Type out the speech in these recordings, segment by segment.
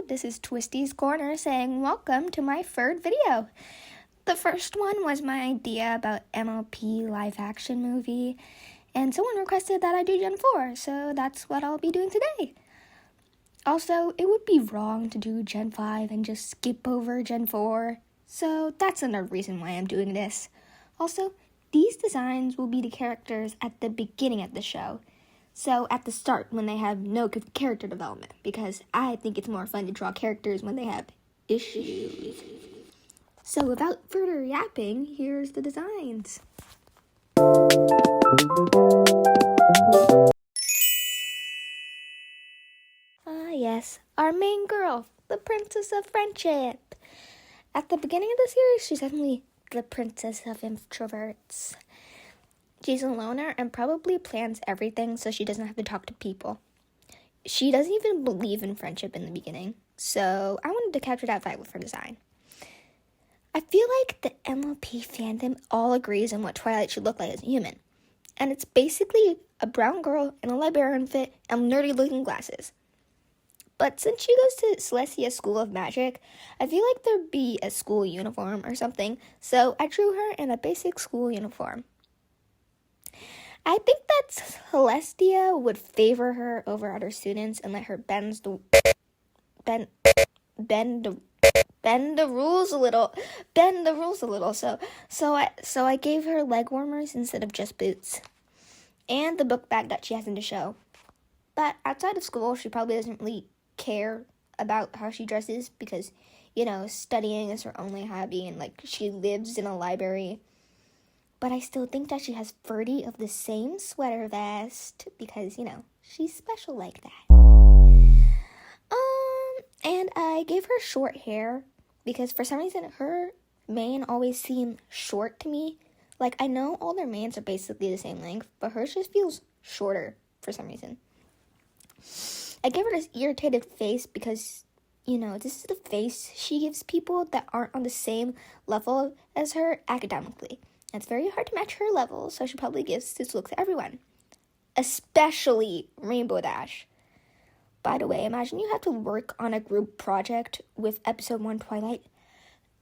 this is Twisty's Corner saying welcome to my third video. The first one was my idea about MLP live action movie, and someone requested that I do Gen 4, so that's what I'll be doing today. Also, it would be wrong to do Gen 5 and just skip over Gen 4, so that's another reason why I'm doing this. Also, these designs will be the characters at the beginning of the show. So at the start, when they have no character development, because I think it's more fun to draw characters when they have issues. So without further yapping, here's the designs. Yes, our main girl, the Princess of Friendship. At the beginning of the series, she's definitely the Princess of Introverts. She's a loner and probably plans everything so she doesn't have to talk to people. She doesn't even believe in friendship in the beginning, so I wanted to capture that vibe with her design. I feel like the MLP fandom all agrees on what Twilight should look like as a human, and it's basically a brown girl in a librarian fit and nerdy-looking glasses. But since she goes to Celestia's School of Magic, I feel like there'd be a school uniform or something, so I drew her in a basic school uniform. I think that Celestia would favor her over other students and let her bend the rules a little. So I gave her leg warmers instead of just boots, and the book bag that she has in the show. But outside of school, she probably doesn't really care about how she dresses because, studying is her only hobby, and she lives in a library. But I still think that she has 30 of the same sweater vest because, she's special like that. And I gave her short hair because for some reason her mane always seemed short to me. I know all their manes are basically the same length, but hers just feels shorter for some reason. I gave her this irritated face because, this is the face she gives people that aren't on the same level as her academically. It's very hard to match her level, so she probably gives this look to everyone, especially Rainbow Dash. By the way, imagine you have to work on a group project with episode 1 Twilight.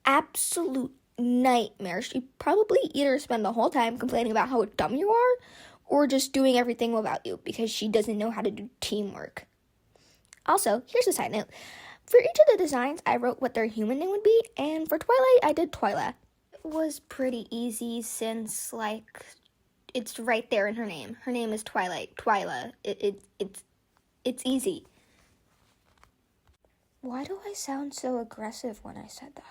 Absolute nightmare. She probably either spend the whole time complaining about how dumb you are, or just doing everything without you because she doesn't know how to do teamwork. Also, here's a side note. For each of the designs, I wrote what their human name would be, and for Twilight, I did Twyla. Was pretty easy since it's right there in her name. Her name is Twilight. Twyla. It's easy. Why do I sound so aggressive when I said that?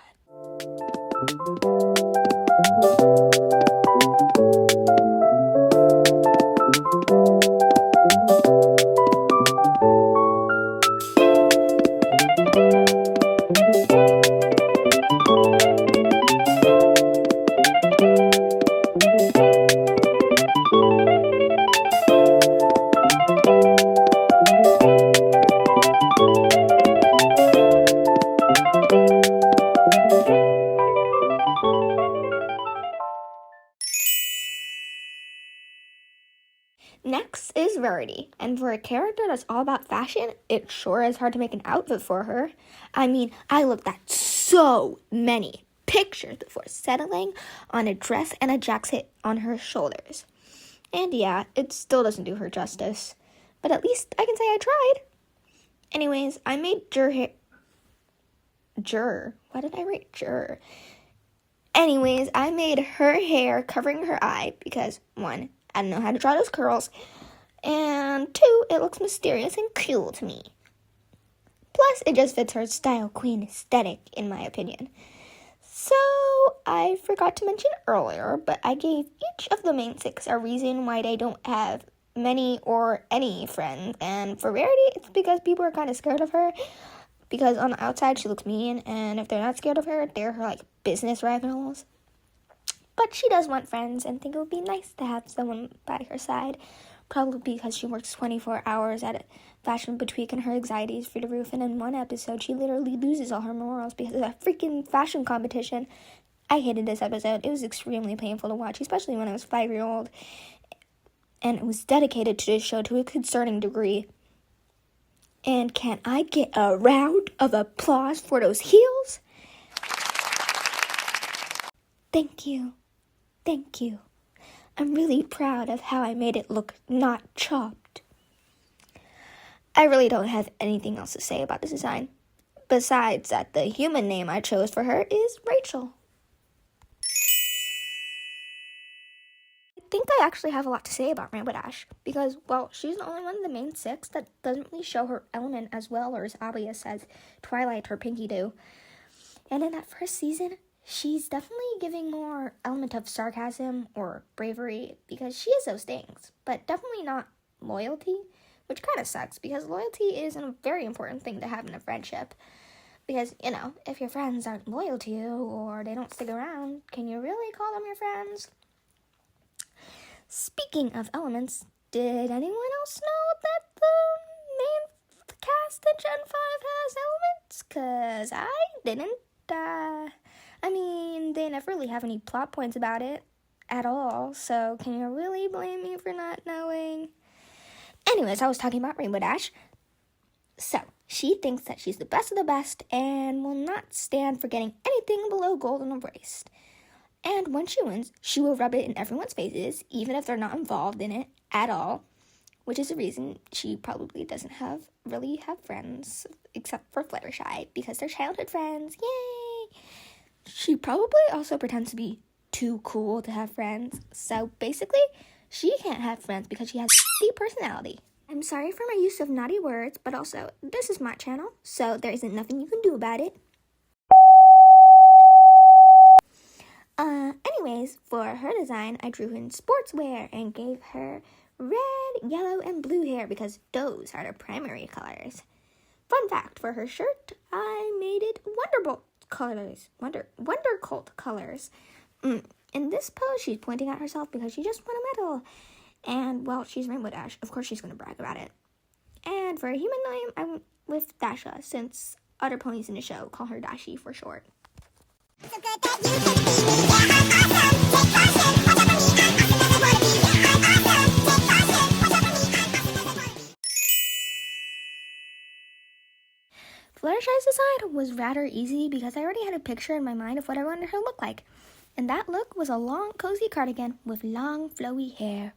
Next is Verity, and for a character that's all about fashion, it sure is hard to make an outfit for her. I mean, I looked at so many pictures before settling on a dress and a jacket on her shoulders. And yeah, it still doesn't do her justice, but at least I can say I tried. Anyways, I made Why did I write Jur? Anyways, I made her hair covering her eye because 1, I don't know how to draw those curls, and 2, it looks mysterious and cool to me. Plus, it just fits her style queen aesthetic, in my opinion. So, I forgot to mention earlier, but I gave each of the main 6 a reason why they don't have many or any friends, and for Verity, it's because people are kind of scared of her, because on the outside, she looks mean, and if they're not scared of her, they're her, business rivals. But she does want friends and think it would be nice to have someone by her side, probably because she works 24 hours at a fashion boutique and her anxiety is through the roof, and in one episode, she literally loses all her morals because of a freaking fashion competition. I hated this episode. It was extremely painful to watch, especially when I was 5-year-old, and it was dedicated to this show to a concerning degree. And can I get a round of applause for those heels? Thank you. Thank you. I'm really proud of how I made it look not chopped. I really don't have anything else to say about this design, besides that the human name I chose for her is Rachel. I think I actually have a lot to say about Rainbow Dash, because, well, she's the only one of the main six that doesn't really show her element as well or as obvious as Twilight or Pinkie do. And in that first season, she's definitely giving more element of sarcasm or bravery, because she is those things, but definitely not loyalty, which kind of sucks, because loyalty is a very important thing to have in a friendship. Because, you know, if your friends aren't loyal to you or they don't stick around, can you really call them your friends? Speaking of elements, did anyone else know that the main cast in Gen 5 has elements? 'Cause I didn't. I mean, they never really have any plot points about it at all, so can you really blame me for not knowing? Anyways, I was talking about Rainbow Dash. So, she thinks that she's the best of the best and will not stand for getting anything below golden erased. And when she wins, she will rub it in everyone's faces, even if they're not involved in it at all, which is the reason she probably doesn't really have friends, except for Fluttershy, because they're childhood friends. Yay! She probably also pretends to be too cool to have friends, so basically, she can't have friends because she has a personality. I'm sorry for my use of naughty words, but also, this is my channel, so there isn't nothing you can do about it. Anyways, for her design, I drew in sportswear and gave her red, yellow, and blue hair because those are the primary colors. Fun fact, for her shirt, I made it Wonderbolt colors, Wondercolt colors. In this pose, she's pointing at herself because she just won a medal. And, well, she's Rainbow Dash. Of course she's going to brag about it. And for a human name, I went with Dasha, since other ponies in the show call her Dashi for short. Fluttershy's design was rather easy because I already had a picture in my mind of what I wanted her to look like. And that look was a long, cozy cardigan with long, flowy hair.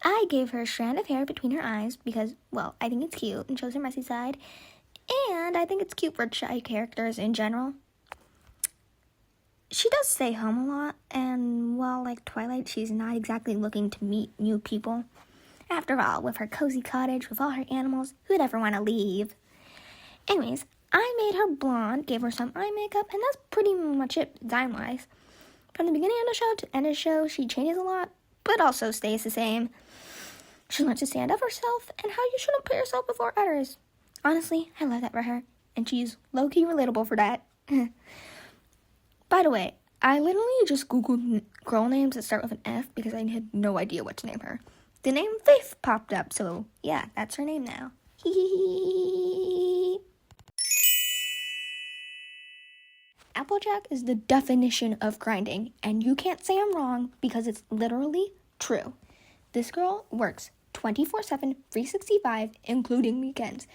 I gave her a strand of hair between her eyes because, well, I think it's cute and shows her messy side. And I think it's cute for shy characters in general. She does stay home a lot, and, well, like Twilight, she's not exactly looking to meet new people. After all, with her cozy cottage with all her animals, who'd ever want to leave? Anyways, I made her blonde, gave her some eye makeup, and that's pretty much it design-wise. From the beginning of the show to the end of the show, she changes a lot, but also stays the same. She learns to stand up for herself and how you shouldn't put yourself before others. Honestly, I love that for her, and she's low-key relatable for that. By the way, I literally just googled girl names that start with an F because I had no idea what to name her. The name Faith popped up, so yeah, that's her name now. Applejack is the definition of grinding, and you can't say I'm wrong because it's literally true. This girl works 24/7, 365, including weekends.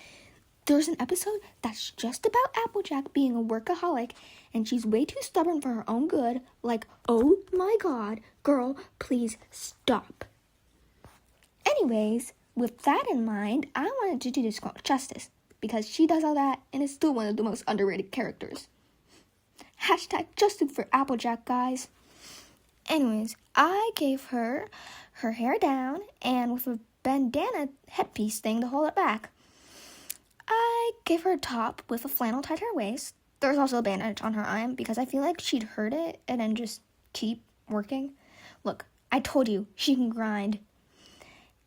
There's an episode that's just about Applejack being a workaholic, and she's way too stubborn for her own good. Like, oh my god, girl, please stop. Anyways, with that in mind, I wanted to do this girl justice, because she does all that and is still one of the most underrated characters. Hashtag justice for Applejack, guys. Anyways, I gave her hair down and with a bandana headpiece thing to hold it back. I gave her a top with a flannel tied to her waist. There's also a bandage on her arm because I feel like she'd hurt it and then just keep working. Look, I told you, she can grind.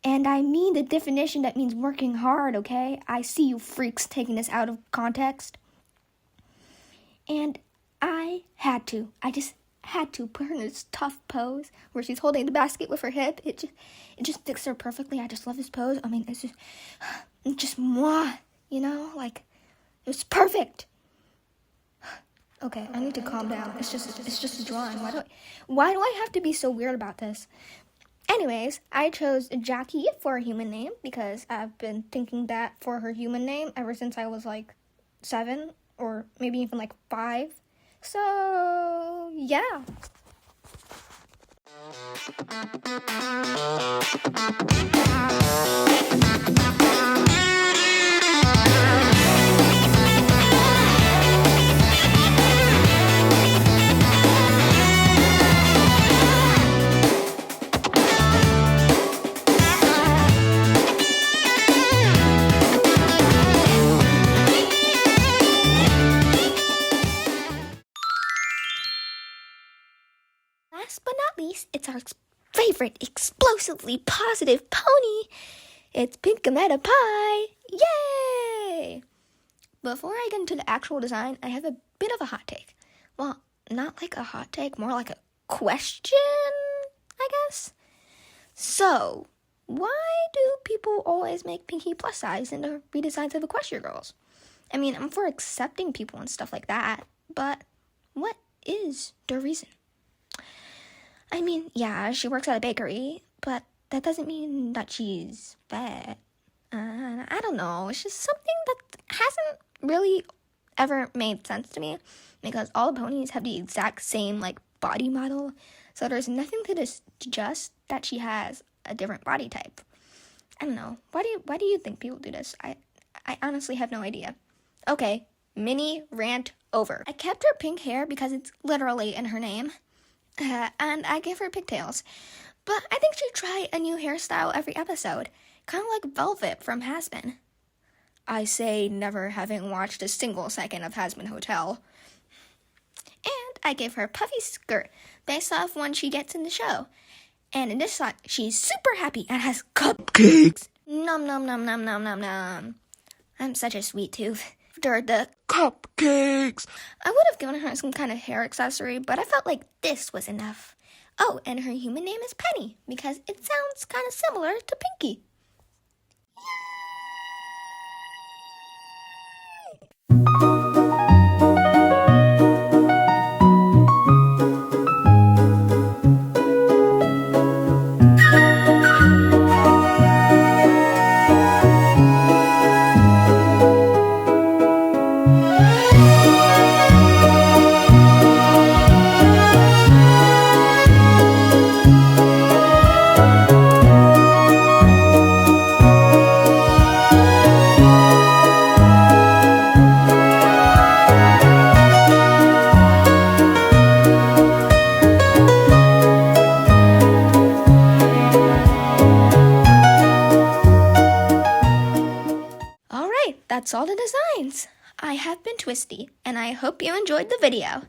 And I mean the definition that means working hard, okay? I see you freaks taking this out of context. And I just had to put her in this tough pose where she's holding the basket with her hip. It just fits her perfectly. I just love this pose. I mean, it's just moi. You know, like, it was perfect. Okay, I need to calm down. It's just a drawing. Why do I have to be so weird about this? Anyways, I chose Jackie for a human name because I've been thinking that for her human name ever since I was like 7 or maybe even like 5. So, yeah. Last but not least, it's our favorite explosively positive pony. It's Pinkameta Pie. Yay! Before I get into the actual design, I have a bit of a hot take. Well, not like a hot take, more like a question, I guess. So, why do people always make Pinky plus size in the redesigns of Equestria Girls? I mean, I'm for accepting people and stuff like that, but what is the reason? I mean, yeah, she works at a bakery, but that doesn't mean that she's fat. I don't know. It's just something that hasn't really ever made sense to me because all the ponies have the exact same like body model, so there's nothing to suggest that she has a different body type. I don't know. Why do you think people do this? I honestly have no idea. Okay, mini rant over. I kept her pink hair because it's literally in her name. And I give her pigtails. But I think she'd try a new hairstyle every episode, kind of like Velvet from Hazbin. I say never having watched a single second of Hazbin Hotel. And I give her a puffy skirt based off one she gets in the show. And in this shot, she's super happy and has cupcakes. Nom nom nom nom nom nom nom. I'm such a sweet tooth. After the cupcakes, I would have given her some kind of hair accessory, but I felt like this was enough. Oh, and her human name is Penny, because it sounds kind of similar to Pinky. Alright, that's all the designs. I have been Twisty, and I hope you enjoyed the video.